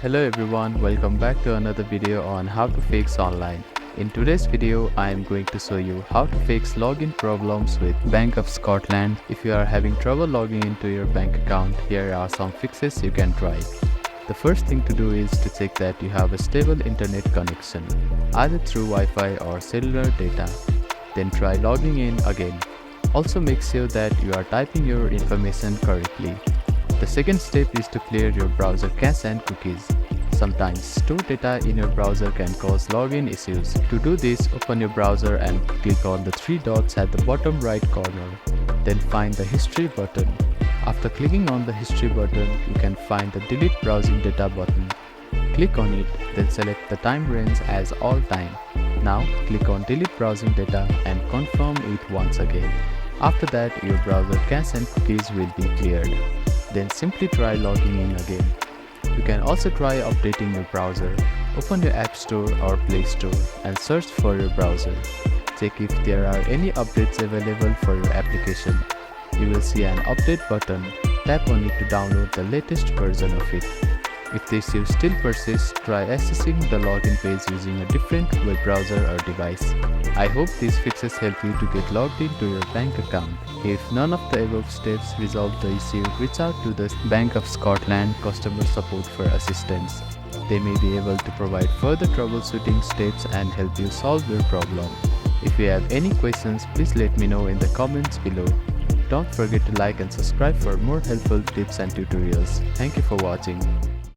Hello everyone, welcome back to another video on how to fix online. In today's video, I am going to show you how to fix login problems with Bank of Scotland. If you are having trouble logging into your bank account, here are some fixes you can try. The first thing to do is to check that you have a stable internet connection, either through Wi-Fi or cellular data. Then try logging in again. Also make sure that you are typing your information correctly. The second step is to clear your browser cache and cookies. Sometimes stored data in your browser can cause login issues. To do this, open your browser and click on the three dots at the bottom right corner. Then find the History button. After clicking on the History button, you can find the Delete Browsing Data button. Click on it, then select the time range as all time. Now click on Delete Browsing Data and confirm it once again. After that, your browser cache and cookies will be cleared. Then simply try logging in again. You can also try updating your browser. Open your App Store or Play Store and search for your browser. Check if there are any updates available for your application. You will see an update button. Tap on it to download the latest version of it. If the issue still persists, try accessing the login page using a different web browser or device. I hope these fixes help you to get logged into your bank account. If none of the above steps resolve the issue, reach out to the Bank of Scotland customer support for assistance. They may be able to provide further troubleshooting steps and help you solve your problem. If you have any questions, please let me know in the comments below. Don't forget to like and subscribe for more helpful tips and tutorials. Thank you for watching.